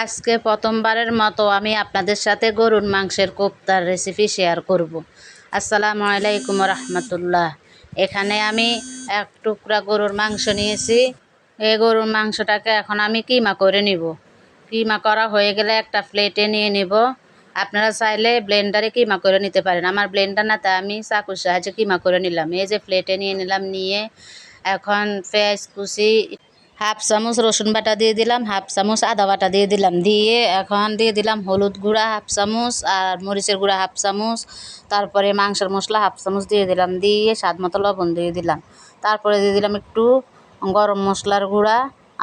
আজকে প্রথমবারের মতো আমি আপনাদের সাথে গরুর মাংসের কোপ্তার রেসিপি শেয়ার করব। আসসালামু আলাইকুম রহমতুল্লাহ। এখানে আমি এক টুকরা গরুর মাংস নিয়েছি। এই গরুর মাংসটাকে এখন আমি কিমা করে নিব। কিমা করা হয়ে গেলে একটা প্লেটে নিয়ে নিব। আপনারা চাইলে ব্লেন্ডারে কিমা করে নিতে পারেন। আমার ব্লেন্ডার না, তাই আমি চাকুর সাহায্যে কিমা করে নিলাম। এই যে প্লেটে নিয়ে নিলাম, নিয়ে এখন পেঁয়াজ কুচি, হাফ চামচ রসুন বাটা দিয়ে দিলাম, হাফ চামচ আদা বাটা দিয়ে দিলাম, দিয়ে এখন দিয়ে দিলাম হলুদ গুঁড়া হাফ চামচ আর মরিচের গুঁড়া হাফ চামচ, তারপরে মাংসের মশলা হাফ চামচ দিয়ে দিলাম, দিয়ে স্বাদ মতো লবণ দিয়ে দিলাম, তারপরে দিয়ে দিলাম একটু গরম মশলার গুঁড়া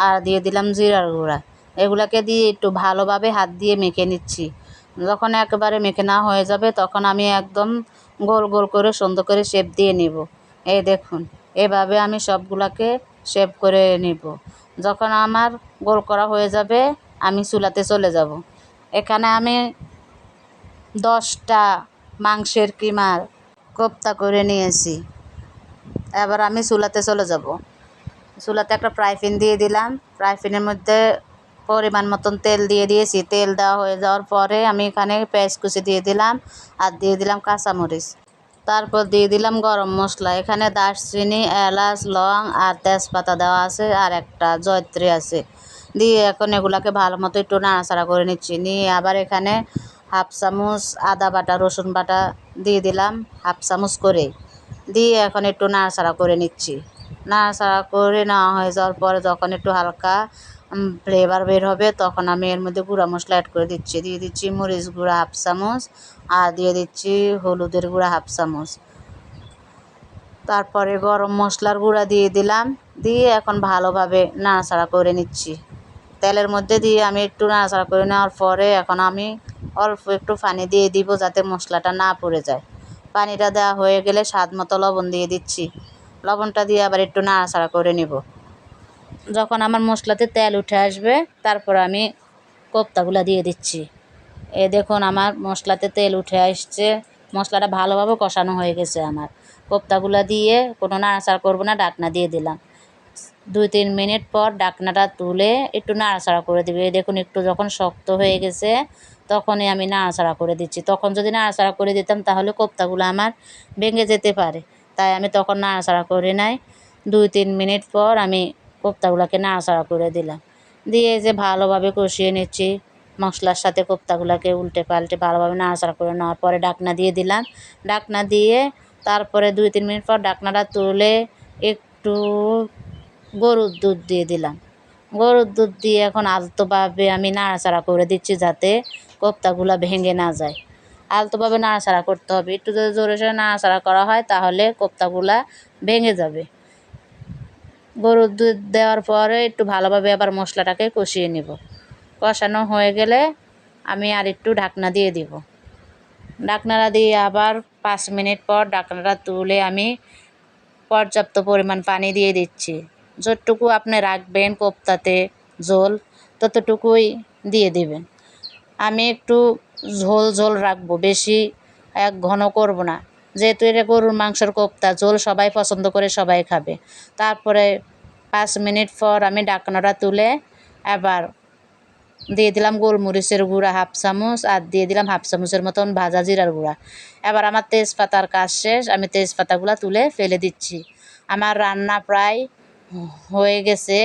আর দিয়ে দিলাম জিরার গুঁড়া। এগুলাকে দিয়ে একটু ভালোভাবে হাত দিয়ে মেখে নিচ্ছি। যখন একেবারে মেখে না হয়ে যাবে তখন আমি একদম গোল গোল করে সুন্দর করে শেপ দিয়ে নেব। এই দেখুন, এভাবে আমি সবগুলাকে শেপ করে নিব। যখন আমার গোল করা হয়ে যাবে আমি চুলাতে চলে যাব। এখানে আমি 10টা মাংসের কিমার কোপ্তা করে নিয়েছি। এবার আমি চুলাতে চলে যাব। চুলাতে একটা ফ্রাই প্যান দিয়ে দিলাম। ফ্রাই প্যানের মধ্যে পরিমাণ মতন তেল দিয়ে দিয়েছি। তেল দেওয়া হয়ে যাওয়ার পরে আমি এখানে পেঁয়াজ কুচি দিয়ে দিলাম আর দিয়ে দিলাম কাঁচামরিচ, তারপর দিয়ে দিলাম গরম মশলা। এখানে দারচিনি, এলাচ, লং আর তেজপাতা দেওয়া আছে, আর একটা জয়ত্রী আছে। দিয়ে এখন এগুলাকে ভালো মতো একটু নাড়াচাড়া করে নিচ্ছি। নিয়ে আবার এখানে হাফ চামচ আদা বাটা রসুন বাটা দিয়ে দিলাম, হাফ চামচ করে দিয়ে এখন একটু নাড়াচাড়া করে নিচ্ছি। নাড়াচাড়া করে নেওয়া হয়ে যাওয়ার পরে যখন একটু হালকা ফ্লেভার বের হবে তখন আমি এর মধ্যে গুঁড়া মশলা অ্যাড করে দিচ্ছি। দিয়ে দিচ্ছি মরিচ গুঁড়া হাফ চামচ আর দিয়ে দিচ্ছি হলুদের গুঁড়া হাফ চামচ, তারপরে গরম মশলার গুঁড়া দিয়ে দিলাম, দিয়ে এখন ভালোভাবে নাড়াচাড়া করে নিচ্ছি। তেলের মধ্যে দিয়ে আমি একটু নাড়াচাড়া করে নেওয়ার পরে এখন আমি অল্প একটু পানি দিয়ে দিব যাতে মশলাটা না পড়ে যায়। পানিটা দেওয়া হয়ে গেলে স্বাদ মতো লবণ দিয়ে দিচ্ছি। লবণটা দিয়ে আবার একটু নাড়াচাড়া করে নিব। যখন আমার মশলাতে তেল উঠে আসবে তারপর আমি কোপ্তাগুলো দিয়ে দিচ্ছি। দেখুন আমার মশলাতে তেল উঠে আসছে, মশলাটা ভালোভাবে কষানো হয়ে গেছে। আমার কোপ্তাগুলো দিয়ে কোনো নাড়াচাড়া করবো না, ঢাকনা দিয়ে দিলাম। 2-3 মিনিট পর ঢাকনাটা তুলে একটু নাড়াচাড়া করে দিবে। দেখুন একটু যখন শক্ত হয়ে গেছে তখনই আমি নাড়াচাড়া করে দিচ্ছি। তখন যদি নাড়াচাড়া করে দিতাম তাহলে কোপ্তাগুলো আমার ভেঙে যেতে পারে, তাই আমি তখন নাড়াচাড়া করে নাই। 2-3 মিনিট পর আমি কোপ্তাগুলোকে নাড়াচাড়া করে দিলাম, দিয়ে যে ভালোভাবে কষিয়ে নিচ্ছি। মশলার সাথে কোপ্তাগুলোকে উল্টে পাল্টে ভালোভাবে নাড়াচাড়া করে নেওয়ার পরে ঢাকনা দিয়ে দিলাম। ঢাকনা দিয়ে তারপরে 2-3 মিনিট পর ঢাকনাটা তুলে একটু গরুর দুধ দিয়ে দিলাম। গরুর দুধ দিয়ে এখন আলতোভাবে আমি নাড়াচাড়া করে দিচ্ছি যাতে কোপ্তাগুলো ভেঙে না যায়। আলতোভাবে নাড়াচাড়া করতে হবে। একটু যদি জোরে সোরে নাড়াচাড়া করা হয় তাহলে কোপ্তাগুলো ভেঙে যাবে। গরুর দুধ দেওয়ার পরে একটু ভালোভাবে আবার মশলাটাকে কষিয়ে নেব। কষানো হয়ে গেলে আমি আর একটু ঢাকনা দিয়ে দিব। ঢাকনাটা দিয়ে আবার 5 মিনিট পর ঢাকনাটা তুলে আমি পর্যাপ্ত পরিমাণ পানি দিয়ে দিচ্ছি। যতটুকু আপনি রাখবেন কোপ্তাতে ঝোল ততটুকুই দিয়ে দিবেন। আমি একটু ঝোল ঝোল রাখবো, বেশি ঘন করব না, যেহেতু এটা গরুর মাংসের কোপ্তা, ঝোল সবাই পছন্দ করে, সবাই খাবে। তারপরে 5 মিনিট পর আমি ঢাকনাটা তুলে আবার দিয়ে দিলাম গোলমরিচের গুঁড়া হাফ চামচ আর দিয়ে দিলাম হাফ চামচের মতন ভাজা জিরার গুঁড়া। এবার আমার তেজপাতার কাজ শেষ, আমি তেজপাতাগুলো তুলে ফেলে দিচ্ছি। আমার রান্না প্রায় হয়ে গেছে।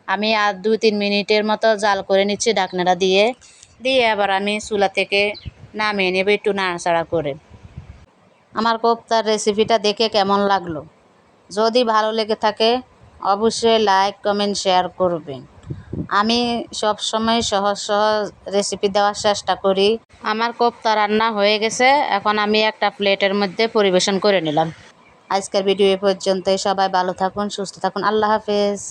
আমি আর 2-3 মিনিটের মতো জাল করে নিচ্ছি ঢাকনাটা দিয়ে। দিয়ে আবার আমি চুলা থেকে নামিয়ে নেব একটু নাড়াচাড়া করে। আমার কোপ্তার রেসিপিটা দেখে কেমন লাগলো? যদি ভালো লেগে থাকে অবশ্যই লাইক কমেন্ট শেয়ার করবেন। আমি সবসময় সহজ সহজ রেসিপি দেওয়ার চেষ্টা করি। আমার কোপ্তা রান্না হয়ে গেছে, এখন আমি একটা প্লেটের মধ্যে পরিবেশন করে নিলাম। আজকের ভিডিও এ পর্যন্তই। সবাই ভালো থাকুন, সুস্থ থাকুন। আল্লাহ হাফেজ।